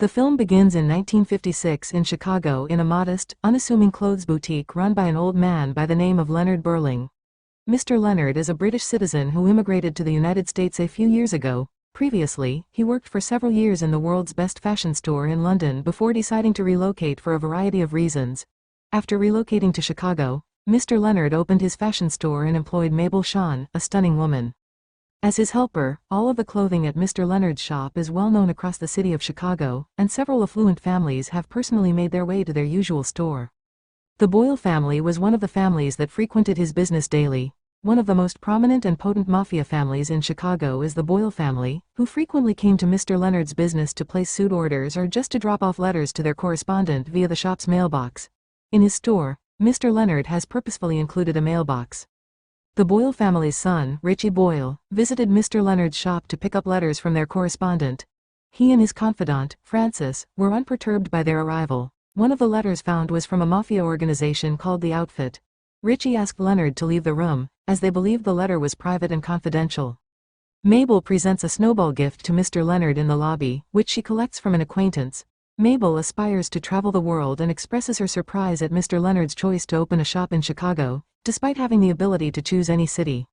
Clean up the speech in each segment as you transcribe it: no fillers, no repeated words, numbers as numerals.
The film begins in 1956 in Chicago in a modest, unassuming clothes boutique run by an old man by the name of Leonard Burling. Mr. Leonard is a British citizen who immigrated to the United States a few years ago. Previously, he worked for several years in the world's best fashion store in London before deciding to relocate for a variety of reasons. After relocating to Chicago, Mr. Leonard opened his fashion store and employed Mabel Shawn, a stunning woman, as his helper. All of the clothing at Mr. Leonard's shop is well known across the city of Chicago, and several affluent families have personally made their way to their usual store. The Boyle family was one of the families that frequented his business daily. One of the most prominent and potent Mafia families in Chicago is the Boyle family, who frequently came to Mr. Leonard's business to place suit orders or just to drop off letters to their correspondent via the shop's mailbox. In his store, Mr. Leonard has purposefully included a mailbox. The Boyle family's son, Richie Boyle, visited Mr. Leonard's shop to pick up letters from their correspondent. He and his confidant, Francis, were unperturbed by their arrival. One of the letters found was from a Mafia organization called The Outfit. Richie asked Leonard to leave the room, as they believed the letter was private and confidential. Mabel presents a snowball gift to Mr. Leonard in the lobby, which she collects from an acquaintance. Mabel aspires to travel the world and expresses her surprise at Mr. Leonard's choice to open a shop in Chicago, despite having the ability to choose any city.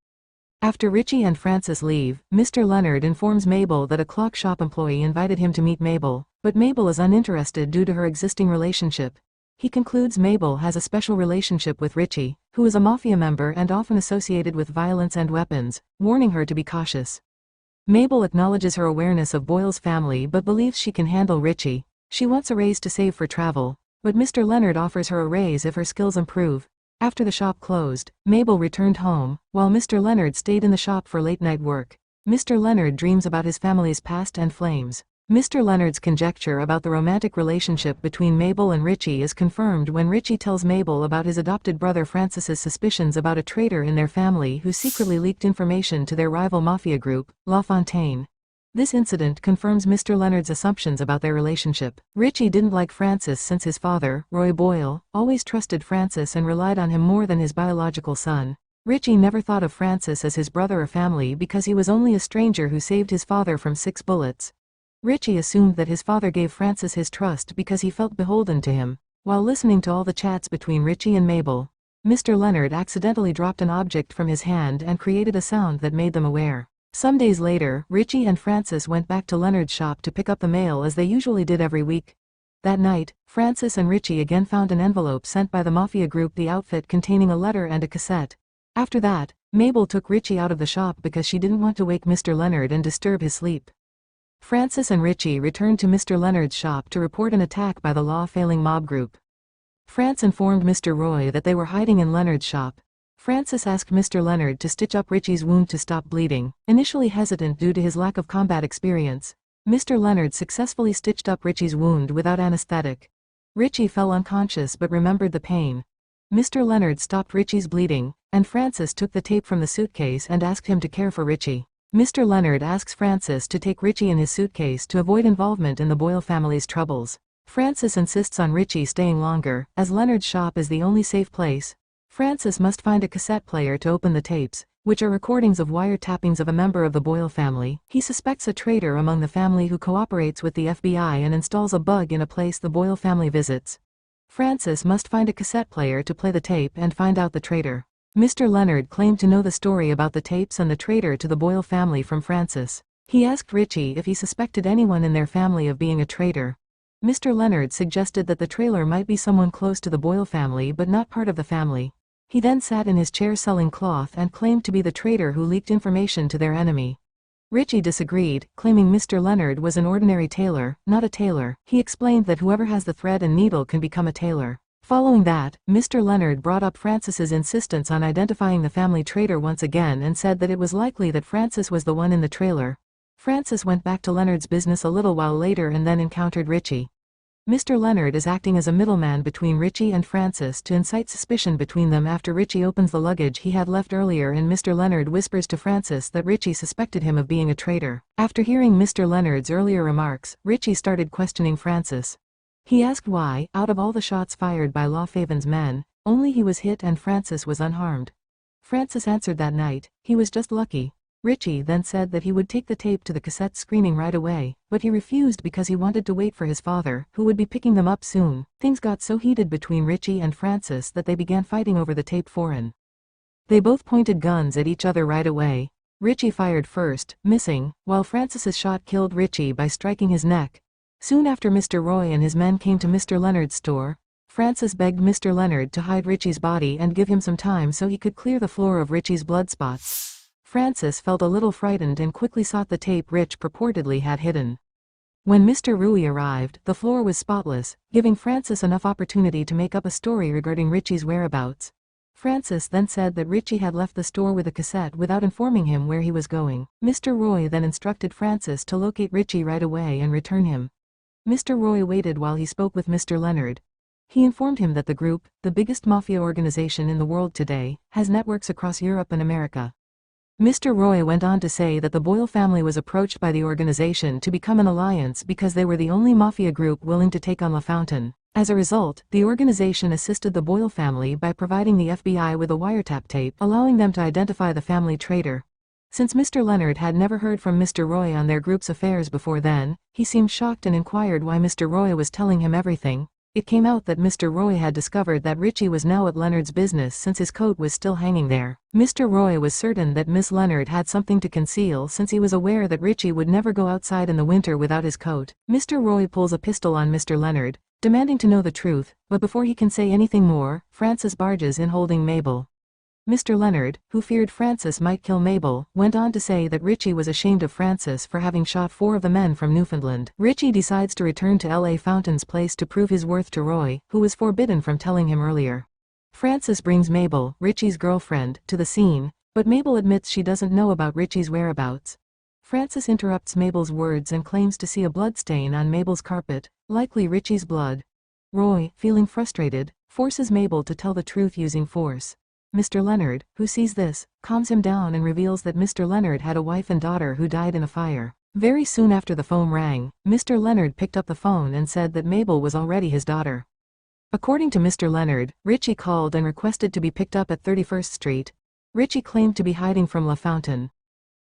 After Richie and Francis leave, Mr. Leonard informs Mabel that a clock shop employee invited him to meet Mabel, but Mabel is uninterested due to her existing relationship. He concludes Mabel has a special relationship with Richie, who is a Mafia member and often associated with violence and weapons, warning her to be cautious. Mabel acknowledges her awareness of Boyle's family but believes she can handle Richie. She wants a raise to save for travel, but Mr. Leonard offers her a raise if her skills improve. After the shop closed, Mabel returned home, while Mr. Leonard stayed in the shop for late-night work. Mr. Leonard dreams about his family's past and flames. Mr. Leonard's conjecture about the romantic relationship between Mabel and Richie is confirmed when Richie tells Mabel about his adopted brother Francis's suspicions about a traitor in their family who secretly leaked information to their rival Mafia group, La Fontaine. This incident confirms Mr. Leonard's assumptions about their relationship. Richie didn't like Francis since his father, Roy Boyle, always trusted Francis and relied on him more than his biological son. Richie never thought of Francis as his brother or family because he was only a stranger who saved his father from 6 bullets. Richie assumed that his father gave Francis his trust because he felt beholden to him. While listening to all the chats between Richie and Mabel, Mr. Leonard accidentally dropped an object from his hand and created a sound that made them aware. Some days later, Richie and Francis went back to Leonard's shop to pick up the mail as they usually did every week. That night, Francis and Richie again found an envelope sent by the Mafia group The Outfit containing a letter and a cassette. After that, Mabel took Richie out of the shop because she didn't want to wake Mr. Leonard and disturb his sleep. Francis and Richie returned to Mr. Leonard's shop to report an attack by the law-failing mob group. France informed Mr. Roy that they were hiding in Leonard's shop. Francis asked Mr. Leonard to stitch up Richie's wound to stop bleeding. Initially hesitant due to his lack of combat experience, Mr. Leonard successfully stitched up Richie's wound without anesthetic. Richie fell unconscious but remembered the pain. Mr. Leonard stopped Richie's bleeding, and Francis took the tape from the suitcase and asked him to care for Richie. Mr. Leonard asks Francis to take Richie in his suitcase to avoid involvement in the Boyle family's troubles. Francis insists on Richie staying longer, as Leonard's shop is the only safe place. Francis must find a cassette player to open the tapes, which are recordings of wiretappings of a member of the Boyle family. He suspects a traitor among the family who cooperates with the FBI and installs a bug in a place the Boyle family visits. Francis must find a cassette player to play the tape and find out the traitor. Mr. Leonard claimed to know the story about the tapes and the traitor to the Boyle family from Francis. He asked Richie if he suspected anyone in their family of being a traitor. Mr. Leonard suggested that the traitor might be someone close to the Boyle family but not part of the family. He then sat in his chair selling cloth and claimed to be the traitor who leaked information to their enemy. Richie disagreed, claiming Mr. Leonard was an ordinary tailor, not a tailor. He explained that whoever has the thread and needle can become a tailor. Following that, Mr. Leonard brought up Francis's insistence on identifying the family traitor once again and said that it was likely that Francis was the one in the trailer. Francis went back to Leonard's business a little while later and then encountered Richie. Mr. Leonard is acting as a middleman between Richie and Francis to incite suspicion between them after Richie opens the luggage he had left earlier and Mr. Leonard whispers to Francis that Richie suspected him of being a traitor. After hearing Mr. Leonard's earlier remarks, Richie started questioning Francis. He asked why, out of all the shots fired by Lawfaven's men, only he was hit and Francis was unharmed. Francis answered that night, he was just lucky. Richie then said that he would take the tape to the cassette screening right away, but he refused because he wanted to wait for his father, who would be picking them up soon. Things got so heated between Richie and Francis that they began fighting over the tape foreign. They both pointed guns at each other right away. Richie fired first, missing, while Francis's shot killed Richie by striking his neck. Soon after Mr. Roy and his men came to Mr. Leonard's store, Francis begged Mr. Leonard to hide Richie's body and give him some time so he could clear the floor of Richie's blood spots. Francis felt a little frightened and quickly sought the tape Rich purportedly had hidden. When Mr. Rui arrived, the floor was spotless, giving Francis enough opportunity to make up a story regarding Richie's whereabouts. Francis then said that Richie had left the store with a cassette without informing him where he was going. Mr. Roy then instructed Francis to locate Richie right away and return him. Mr. Roy waited while he spoke with Mr. Leonard. He informed him that the group, the biggest mafia organization in the world today, has networks across Europe and America. Mr. Roy went on to say that the Boyle family was approached by the organization to become an alliance because they were the only mafia group willing to take on LaFountain. As a result, the organization assisted the Boyle family by providing the FBI with a wiretap tape, allowing them to identify the family traitor. Since Mr. Leonard had never heard from Mr. Roy on their group's affairs before then, he seemed shocked and inquired why Mr. Roy was telling him everything. It came out that Mr. Roy had discovered that Richie was now at Leonard's business since his coat was still hanging there. Mr. Roy was certain that Miss Leonard had something to conceal since he was aware that Richie would never go outside in the winter without his coat. Mr. Roy pulls a pistol on Mr. Leonard, demanding to know the truth, but before he can say anything more, Francis barges in holding Mabel. Mr. Leonard, who feared Francis might kill Mabel, went on to say that Richie was ashamed of Francis for having shot 4 of the men from Newfoundland. Richie decides to return to L.A. Fountain's place to prove his worth to Roy, who was forbidden from telling him earlier. Francis brings Mabel, Richie's girlfriend, to the scene, but Mabel admits she doesn't know about Richie's whereabouts. Francis interrupts Mabel's words and claims to see a bloodstain on Mabel's carpet, likely Richie's blood. Roy, feeling frustrated, forces Mabel to tell the truth using force. Mr. Leonard, who sees this, calms him down and reveals that Mr. Leonard had a wife and daughter who died in a fire. Very soon after the phone rang, Mr. Leonard picked up the phone and said that Mabel was already his daughter. According to Mr. Leonard, Richie called and requested to be picked up at 31st Street. Richie claimed to be hiding from LaFountain.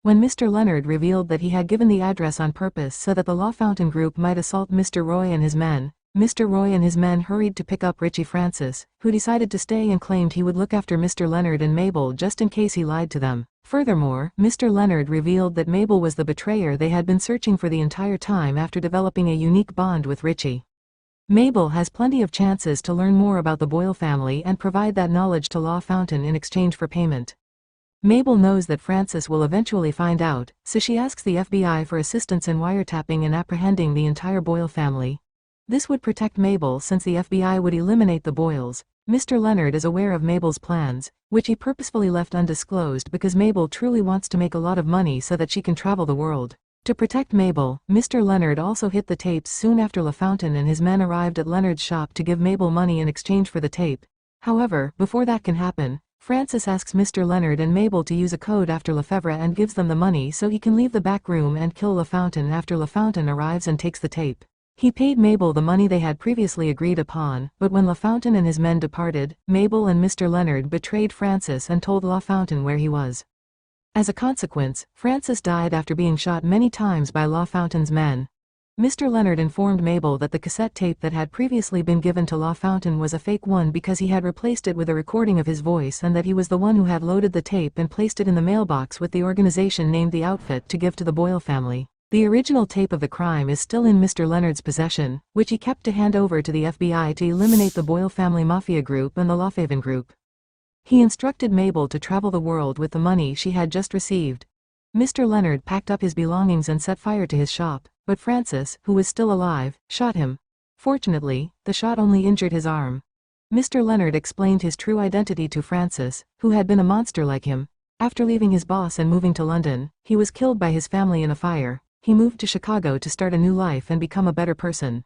When Mr. Leonard revealed that he had given the address on purpose so that the LaFountain group might assault Mr. Roy and his men, Mr. Roy and his men hurried to pick up Richie Francis, who decided to stay and claimed he would look after Mr. Leonard and Mabel just in case he lied to them. Furthermore, Mr. Leonard revealed that Mabel was the betrayer they had been searching for the entire time after developing a unique bond with Richie. Mabel has plenty of chances to learn more about the Boyle family and provide that knowledge to LaFountain in exchange for payment. Mabel knows that Francis will eventually find out, so she asks the FBI for assistance in wiretapping and apprehending the entire Boyle family. This would protect Mabel since the FBI would eliminate the Boyles. Mr. Leonard is aware of Mabel's plans, which he purposefully left undisclosed because Mabel truly wants to make a lot of money so that she can travel the world. To protect Mabel, Mr. Leonard also hid the tapes soon after LaFountain and his men arrived at Leonard's shop to give Mabel money in exchange for the tape. However, before that can happen, Francis asks Mr. Leonard and Mabel to use a code after Lefebvre and gives them the money so he can leave the back room and kill LaFountain after LaFountain arrives and takes the tape. He paid Mabel the money they had previously agreed upon, but when LaFountain and his men departed, Mabel and Mr. Leonard betrayed Francis and told LaFountain where he was. As a consequence, Francis died after being shot many times by LaFountain's men. Mr. Leonard informed Mabel that the cassette tape that had previously been given to LaFountain was a fake one because he had replaced it with a recording of his voice and that he was the one who had loaded the tape and placed it in the mailbox with the organization named The Outfit to give to the Boyle family. The original tape of the crime is still in Mr. Leonard's possession, which he kept to hand over to the FBI to eliminate the Boyle family mafia group and the LaFaven group. He instructed Mabel to travel the world with the money she had just received. Mr. Leonard packed up his belongings and set fire to his shop, but Francis, who was still alive, shot him. Fortunately, the shot only injured his arm. Mr. Leonard explained his true identity to Francis, who had been a monster like him. After leaving his boss and moving to London, he was killed by his family in a fire. He moved to Chicago to start a new life and become a better person.